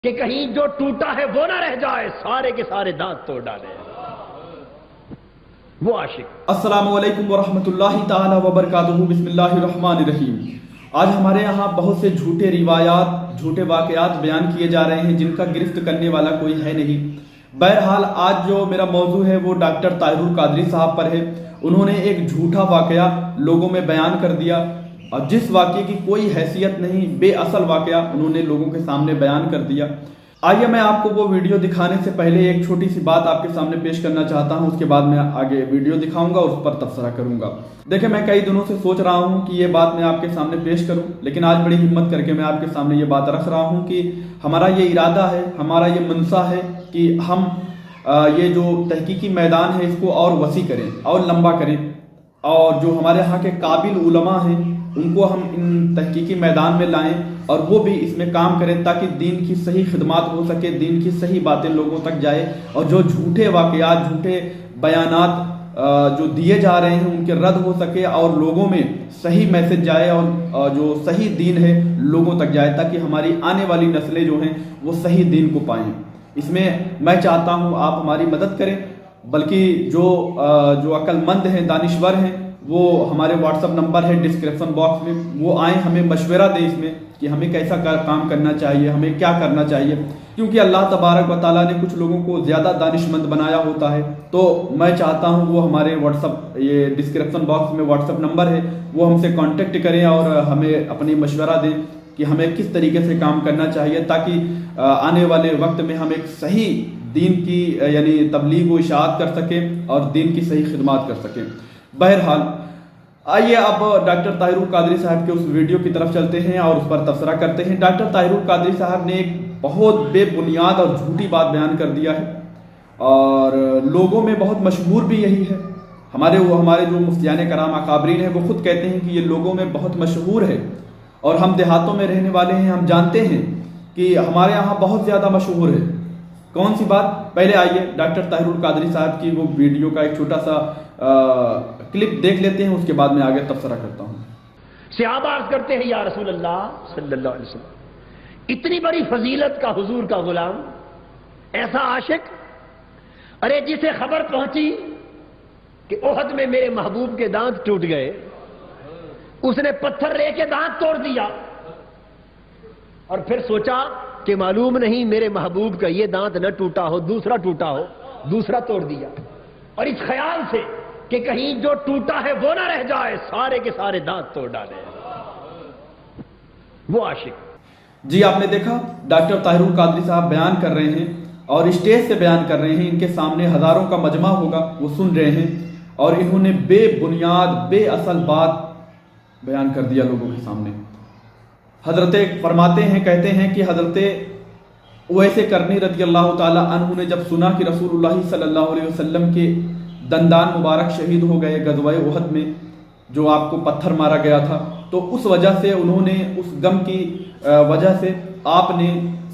کہ کہیں جو ٹوٹا ہے وہ نہ رہ جائے، سارے کے سارے دانت توڑ ڈالے وہ عاشق۔ السلام علیکم ورحمۃ اللہ تعالی وبرکاتہ۔ بسم اللہ الرحمن الرحیم۔ آج ہمارے یہاں بہت سے جھوٹے روایات، جھوٹے واقعات بیان کیے جا رہے ہیں جن کا گرفت کرنے والا کوئی ہے نہیں۔ بہرحال آج جو میرا موضوع ہے وہ ڈاکٹر طاہر القادری صاحب پر ہے۔ انہوں نے ایک جھوٹا واقعہ لوگوں میں بیان کر دیا اور جس واقعے کی کوئی حیثیت نہیں، بے اصل واقعہ انہوں نے لوگوں کے سامنے بیان کر دیا۔ آئیے میں آپ کو وہ ویڈیو دکھانے سے پہلے ایک چھوٹی سی بات آپ کے سامنے پیش کرنا چاہتا ہوں، اس کے بعد میں آگے ویڈیو دکھاؤں گا اور اس پر تبصرہ کروں گا۔ دیکھیں، میں کئی دنوں سے سوچ رہا ہوں کہ یہ بات میں آپ کے سامنے پیش کروں، لیکن آج بڑی ہمت کر کے میں آپ کے سامنے یہ بات رکھ رہا ہوں کہ ہمارا یہ ارادہ ہے، ہمارا یہ منشا ہے کہ ہم یہ جو تحقیقی میدان ہے اس کو اور وسیع کریں اور لمبا کریں، اور جو ہمارے ہاں کے قابل علماء ہیں ان کو ہم ان تحقیقی میدان میں لائیں اور وہ بھی اس میں کام کریں تاکہ دین کی صحیح خدمات ہو سکے، دین کی صحیح باتیں لوگوں تک جائے، اور جو جھوٹے واقعات، جھوٹے بیانات جو دیے جا رہے ہیں ان کے رد ہو سکے اور لوگوں میں صحیح میسج جائے اور جو صحیح دین ہے لوگوں تک جائے تاکہ ہماری آنے والی نسلیں جو ہیں وہ صحیح دین کو پائیں۔ اس میں میں چاہتا ہوں آپ ہماری مدد کریں، بلکہ جو عقل مند ہیں، دانشور ہیں، وہ ہمارے واٹس ایپ نمبر ہے ڈسکرپشن باکس میں، وہ آئیں، ہمیں مشورہ دیں اس میں کہ ہمیں کیسا کام کرنا چاہیے، ہمیں کیا کرنا چاہیے، کیونکہ اللہ تبارک و تعالیٰ نے کچھ لوگوں کو زیادہ دانشمند بنایا ہوتا ہے۔ تو میں چاہتا ہوں وہ ہمارے واٹس ایپ، یہ ڈسکرپشن باکس میں واٹس ایپ نمبر ہے، وہ ہم سے کانٹیکٹ کریں اور ہمیں اپنی مشورہ دیں کہ ہمیں کس طریقے سے کام کرنا چاہیے تاکہ آنے والے وقت میں ہم ایک صحیح دین کی یعنی تبلیغ و اشاعت کر سکیں اور دین کی صحیح خدمات کر سکیں۔ بہرحال آئیے اب ڈاکٹر طاہر القادری صاحب کے اس ویڈیو کی طرف چلتے ہیں اور اس پر تبصرہ کرتے ہیں۔ ڈاکٹر طاہر القادری صاحب نے ایک بہت بے بنیاد اور جھوٹی بات بیان کر دیا ہے اور لوگوں میں بہت مشہور بھی یہی ہے۔ ہمارے جو مفتیان کرام اکابرین ہیں وہ خود کہتے ہیں کہ یہ لوگوں میں بہت مشہور ہے، اور ہم دیہاتوں میں رہنے والے ہیں، ہم جانتے ہیں کہ ہمارے یہاں بہت زیادہ مشہور ہے۔ کون سی بات؟ پہلے آئیے ڈاکٹر طاہر القادری صاحب کی وہ ویڈیو کا ایک چھوٹا سا کلپ دیکھ لیتے ہیں، اس کے بعد میں آگے تبصرہ کرتا ہوں۔ صحابہ عرض کرتے ہیں یا رسول اللہ صلی اللہ علیہ وسلم، اتنی بڑی فضیلت کا حضور کا غلام، ایسا عاشق، ارے جسے خبر پہنچی کہ احد میں میرے محبوب کے دانت ٹوٹ گئے، اس نے پتھر لے کے دانت توڑ دیا اور پھر سوچا کہ معلوم نہیں میرے محبوب کا یہ دانت نہ ٹوٹا ہو، دوسرا ٹوٹا ہو، دوسرا توڑ دیا، اور اس خیال سے کہ کہیں جو ٹوٹا ہے وہ نہ رہ جائے، سارے کے سارے دانت توڑ ڈالے وہ عاشق۔ جی آپ نے دیکھا، ڈاکٹر طاہر القادری صاحب بیان کر رہے ہیں اور اسٹیج سے بیان کر رہے ہیں، ان کے سامنے ہزاروں کا مجمع ہوگا، وہ سن رہے ہیں، اور انہوں نے بے بنیاد، بے اصل بات بیان کر دیا لوگوں کے سامنے۔ حضرت فرماتے ہیں، کہتے ہیں کہ حضرت اویس کرنی رضی اللہ تعالی عنہ نے جب سنا کہ رسول اللہ صلی اللہ علیہ وسلم کے دندان مبارک شہید ہو گئے غزوہ احد میں، جو آپ کو پتھر مارا گیا تھا، تو اس وجہ سے انہوں نے، اس غم کی وجہ سے آپ نے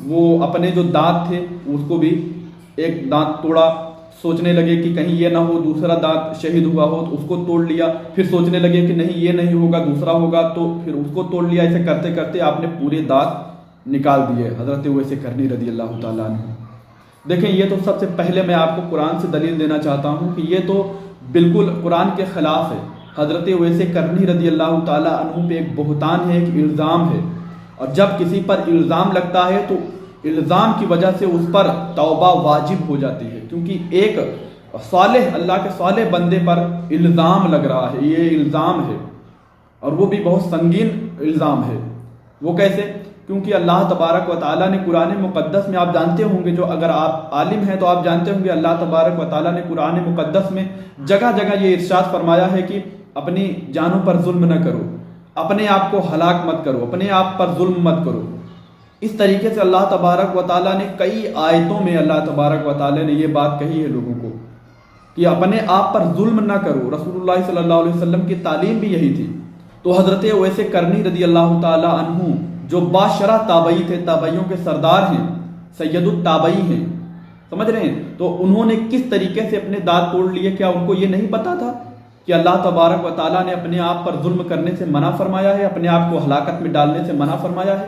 وہ اپنے جو دانت تھے اس کو بھی ایک دانت توڑا، سوچنے لگے کہ کہیں یہ نہ ہو دوسرا دانت شہید ہوا ہو، تو اس کو توڑ لیا، پھر سوچنے لگے کہ نہیں یہ نہیں ہوگا دوسرا ہوگا، تو پھر اس کو توڑ لیا۔ ایسے کرتے کرتے آپ نے پورے دانت نکال دیے حضرت اویس کرنی رضی اللہ تعالیٰ عنہ۔ دیکھیں، یہ تو سب سے پہلے میں آپ کو قرآن سے دلیل دینا چاہتا ہوں کہ یہ تو بالکل قرآن کے خلاف ہے۔ حضرت اویس کرنی رضی اللہ تعالیٰ عنہ پہ ایک بہتان ہے، ایک الزام ہے، اور جب کسی پر الزام لگتا ہے تو الزام کی وجہ سے اس پر توبہ واجب ہو جاتی ہے، کیونکہ ایک صالح، اللہ کے صالح بندے پر الزام لگ رہا ہے، یہ الزام ہے، اور وہ بھی بہت سنگین الزام ہے۔ وہ کیسے؟ کیونکہ اللہ تبارک و تعالیٰ نے قرآن مقدس میں، آپ جانتے ہوں گے، جو اگر آپ عالم ہیں تو آپ جانتے ہوں گے، اللہ تبارک و تعالیٰ نے قرآن مقدس میں جگہ جگہ یہ ارشاد فرمایا ہے کہ اپنی جانوں پر ظلم نہ کرو، اپنے آپ کو ہلاک مت کرو، اپنے آپ پر ظلم مت کرو۔ اس طریقے سے اللہ تبارک و تعالیٰ نے کئی آیتوں میں اللہ تبارک و تعالیٰ نے یہ بات کہی ہے لوگوں کو کہ اپنے آپ پر ظلم نہ کرو۔ رسول اللہ صلی اللہ علیہ وسلم کی تعلیم بھی یہی تھی۔ تو حضرت اویس کرنی رضی اللہ تعالیٰ عنہ جو باشرہ تابعی تھے، تابعیوں کے سردار ہیں، سید التابعی ہیں، سمجھ رہے ہیں، تو انہوں نے کس طریقے سے اپنے دانت توڑ لیے؟ کیا ان کو یہ نہیں پتا تھا کہ اللہ تبارک و تعالیٰ نے اپنے آپ پر ظلم کرنے سے منع فرمایا ہے، اپنے آپ کو ہلاکت میں ڈالنے سے منع فرمایا ہے؟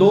2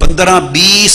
15-20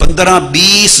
15-20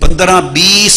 15-20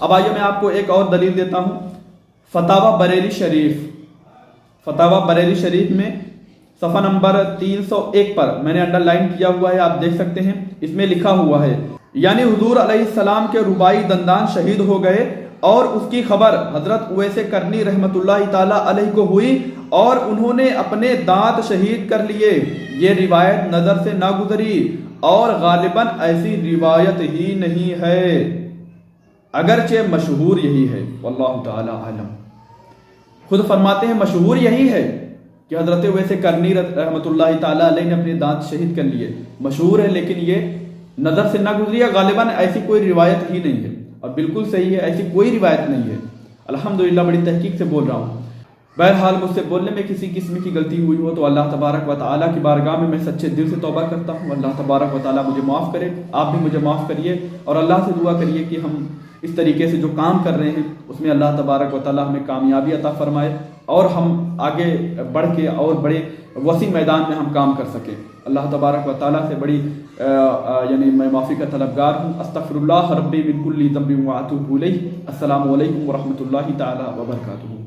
اب آئیے میں آپ کو ایک اور دلیل دیتا ہوں، فتاوی بریلی شریف، فتاوی بریلی شریف میں صفحہ نمبر 301 پر میں نے انڈر لائن کیا ہوا ہے، آپ دیکھ سکتے ہیں، اس میں لکھا ہوا ہے یعنی حضور علیہ السلام کے رباعی دندان شہید ہو گئے اور اس کی خبر حضرت اویس کرنی رحمت اللہ تعالی علیہ کو ہوئی اور انہوں نے اپنے دانت شہید کر لیے۔ یہ روایت نظر سے نہ گزری اور غالباً ایسی روایت ہی نہیں ہے، اگرچہ مشہور یہی ہے، واللہ تعالی عالم۔ خود فرماتے ہیں مشہور یہی ہے کہ حضرت اویس کرنی رحمت اللہ تعالی علیہ نے اپنے دانت شہید کر لیے، مشہور ہے لیکن یہ نظر سے نہ گزری ہے، غالباً ایسی کوئی روایت ہی نہیں ہے، اور بالکل صحیح ہے، ایسی کوئی روایت نہیں ہے۔ الحمدللہ بڑی تحقیق سے بول رہا ہوں۔ بہرحال مجھ سے بولنے میں کسی قسم کی غلطی ہوئی ہو تو اللہ تبارک و تعالیٰ کی بارگاہ میں سچے دل سے توبہ کرتا ہوں، اللہ تبارک و تعالیٰ مجھے معاف کرے، آپ بھی مجھے معاف کریے، اور اللہ سے دعا کریے کہ ہم اس طریقے سے جو کام کر رہے ہیں اس میں اللہ تبارک و تعالیٰ ہمیں کامیابی عطا فرمائے اور ہم آگے بڑھ کے اور بڑے وسیع میدان میں ہم کام کر سکیں۔ اللہ تبارک و تعالیٰ سے بڑی یعنی میں معافی کا طلبگار ہوں۔ استغفر اللہ ربی من کل ذنب واتوب الیہ۔ السلام علیکم ورحمۃ اللہ تعالیٰ وبرکاتہ۔